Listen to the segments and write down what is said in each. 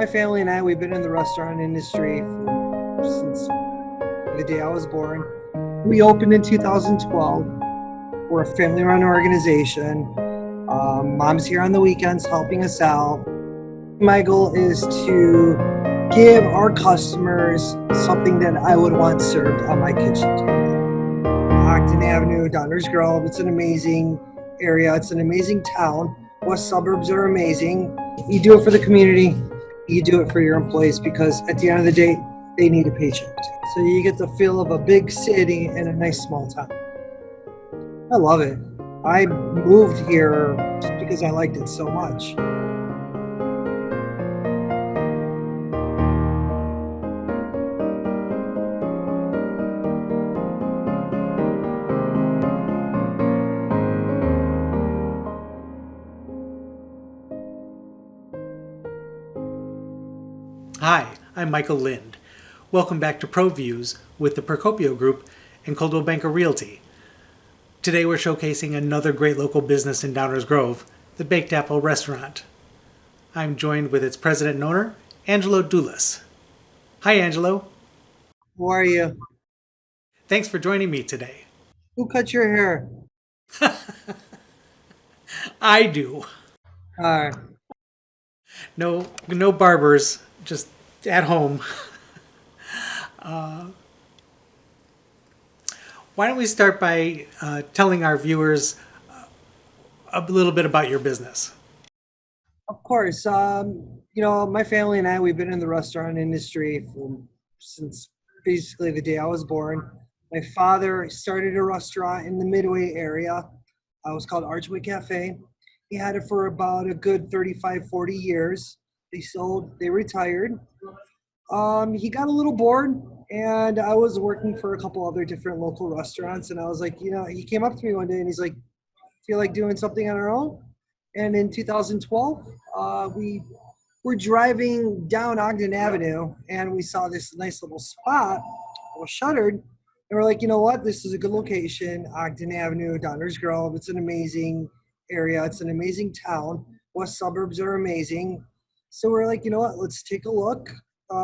My family and I, we've been in the restaurant industry since the day I was born. We opened in 2012. We're a family-run organization. Mom's here on the weekends helping us out. My goal is to give our customers something that I would want served on my kitchen table. Ogden Avenue, Downers Grove, it's an amazing area. It's an amazing town. West suburbs are amazing. You do it for the community. You do it for your employees because at the end of the day, they need a paycheck. So you get the feel of a big city in a nice small town. I love it. I moved here just because I liked it so much. Hi, I'm Michael Lind. Welcome back to ProVIEWS with the Procopio Group and Coldwell Banker Realty. Today we're showcasing another great local business in Downers Grove, the Baked Apple Restaurant. I'm joined with its president and owner, Angelo Doulas. Hi, Angelo. How are you? Thanks for joining me today. Who cut your hair? I do. All right. No barbers, just at home. Why don't we start by telling our viewers a little bit about your business? Of course. My family and I, we've been in the restaurant industry since basically the day I was born. My father started a restaurant in the Midway area. It was called Archway Cafe. He had it for about a good 35, 40 years. They retired. He got a little bored, and I was working for a couple other different local restaurants, and I was like, he came up to me one day and he's like, feel like doing something on our own? And in 2012, we were driving down Ogden Avenue, and we saw this nice little spot. It was shuttered, and we're like, you know what? This is a good location. Ogden Avenue, Downers Grove. It's an amazing area. It's an amazing town. West suburbs are amazing. So we're like, you know what? Let's take a look.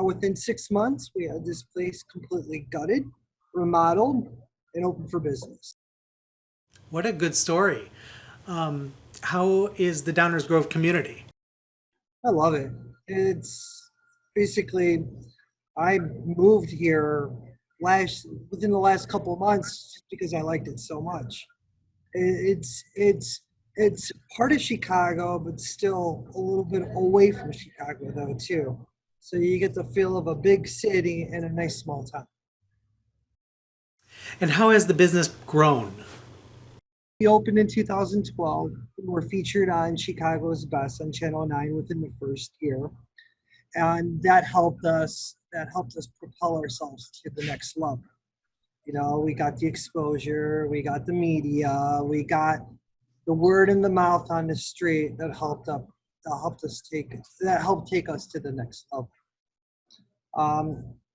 Within 6 months, we had this place completely gutted, remodeled, and open for business. What a good story. How is the Downers Grove community? I love it. It's basically, I moved here within the last couple of months just because I liked it so much. It's part of Chicago, but still a little bit away from Chicago though too. So you get the feel of a big city in a nice small town. And how has the business grown? We opened in 2012. We were featured on Chicago's Best on Channel 9 within the first year. And that helped us propel ourselves to the next level. We got the exposure, we got the media, we got the word in the mouth on the street that helped take us to the next level.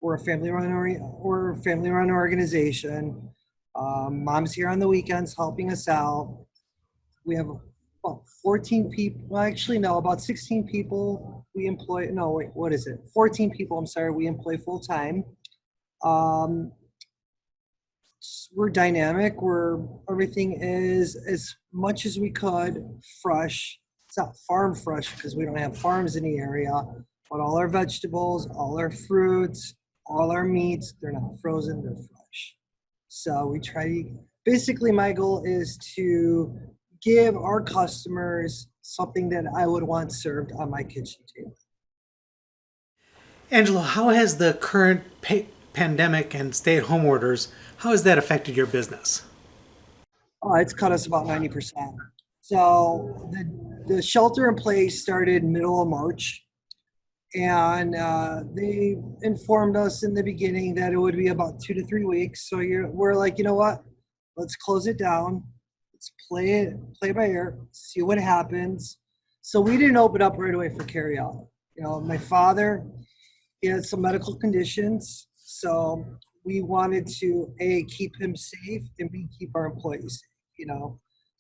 We're a family-run organization. Mom's here on the weekends helping us out. We have about 14 people. Well, actually, no, about 16 people we employ. No, wait, what is it? 14 people, I'm sorry, we employ full time. We're dynamic. Everything is as much as we could fresh. It's not farm fresh because we don't have farms in the area, but all our vegetables, all our fruits, all our meats, they're not frozen, they're fresh. So basically my goal is to give our customers something that I would want served on my kitchen table. Angelo, how has the current pandemic and stay-at-home orders, how has that affected your business? It's cut us about 90%. So the shelter in place started middle of March, and they informed us in the beginning that it would be about 2 to 3 weeks. So we're like, you know what? Let's close it down. Let's play by ear, see what happens. So we didn't open up right away for carryout. My father, he had some medical conditions, so we wanted to keep him safe and B, keep our employees safe.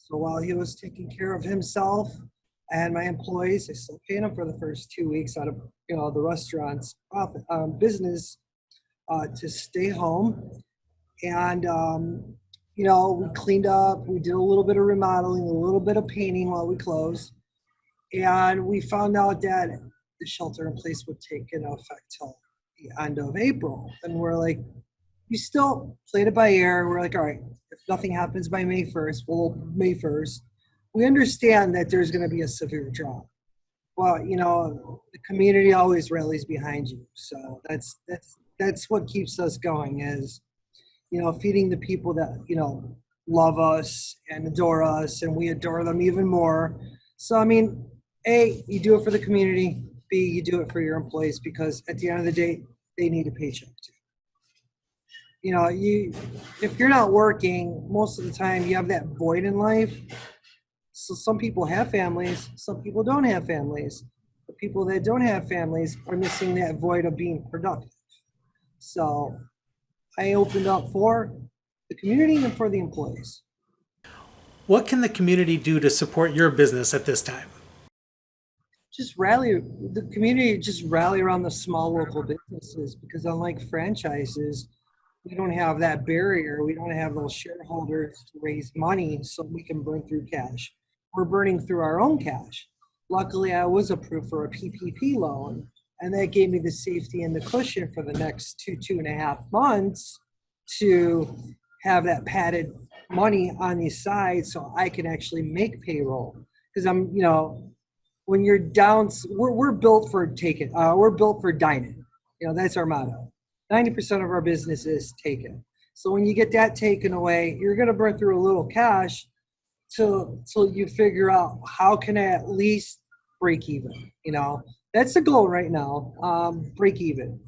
So while he was taking care of himself, And my employees, I still pay them for the first 2 weeks out of the restaurant's profit business to stay home. And we cleaned up. We did a little bit of remodeling, a little bit of painting while we closed, and we found out that the shelter in place would take effect till the end of April. And we're like, we still played it by ear. We're like, all right, if nothing happens by May 1st, we'll open May 1st. We understand that there's going to be a severe drop. Well, the community always rallies behind you. So that's what keeps us going is, feeding the people that, love us and adore us, and we adore them even more. So, I mean, A, you do it for the community. B, you do it for your employees because at the end of the day, they need a paycheck too. If you're not working, most of the time you have that void in life. So some people have families, some people don't have families. The people that don't have families are missing that void of being productive. So I opened up for the community and for the employees. What can the community do to support your business at this time? Just rally the community, just rally around the small local businesses because unlike franchises, we don't have that barrier. We don't have those shareholders to raise money so we can burn through cash. We're burning through our own cash. Luckily, I was approved for a PPP loan, and that gave me the safety and the cushion for the next 2.5 months to have that padded money on the side so I can actually make payroll. Because when you're down, we're built for taking. We're built for dining. That's our motto. 90% of our business is taken. So when you get that taken away, you're going to burn through a little cash till you figure out how can I at least break even. That's the goal right now. Break even.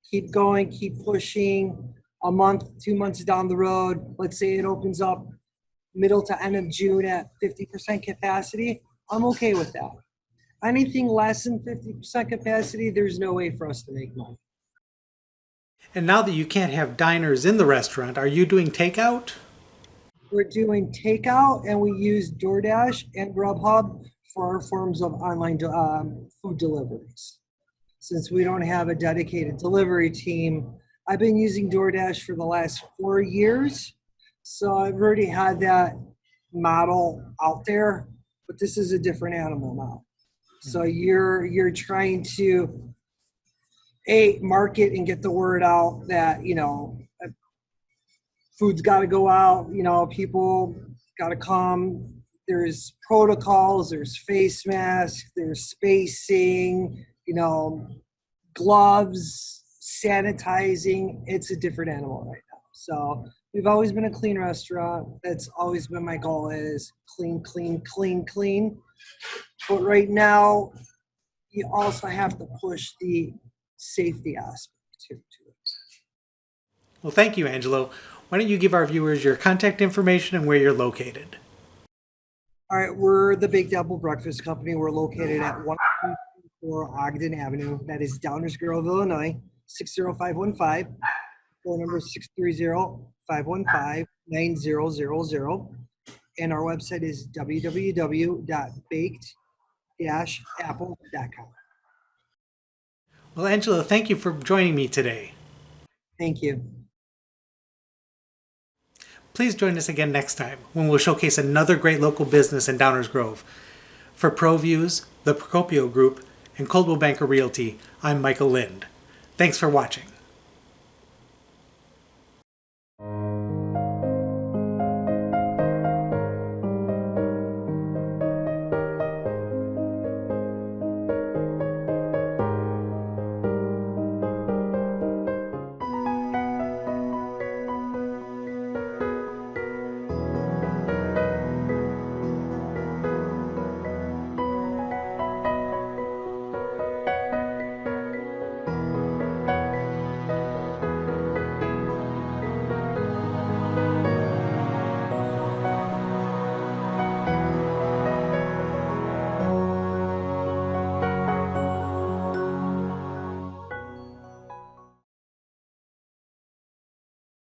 Keep going. Keep pushing. A month, 2 months down the road, let's say it opens up middle to end of June at 50% capacity. I'm okay with that. Anything less than 50% capacity, there's no way for us to make money. And now that you can't have diners in the restaurant, are you doing takeout? We're doing takeout, and we use DoorDash and Grubhub for our forms of online food deliveries. Since we don't have a dedicated delivery team, I've been using DoorDash for the last 4 years. So I've already had that model out there, but this is a different animal now. So you're trying to market and get the word out that food's got to go out, people got to come. There's protocols, there's face masks, there's spacing, gloves, sanitizing. It's a different animal right now. So we've always been a clean restaurant. That's always been my goal is clean, clean, clean, clean. But right now, you also have to push the safety aspect to it. Well, thank you, Angelo. Why don't you give our viewers your contact information and where you're located? All right, we're the Baked Apple Breakfast Company. We're located at 124 Ogden Avenue. That is Downers Grove, Illinois, 60515. Phone number 630-515-9000. And our website is www.baked-apple.com. Well, Angelo, thank you for joining me today. Thank you. Please join us again next time when we'll showcase another great local business in Downers Grove. For ProVIEWS, the Procopio Group, and Coldwell Banker Realty, I'm Michael Lind. Thanks for watching.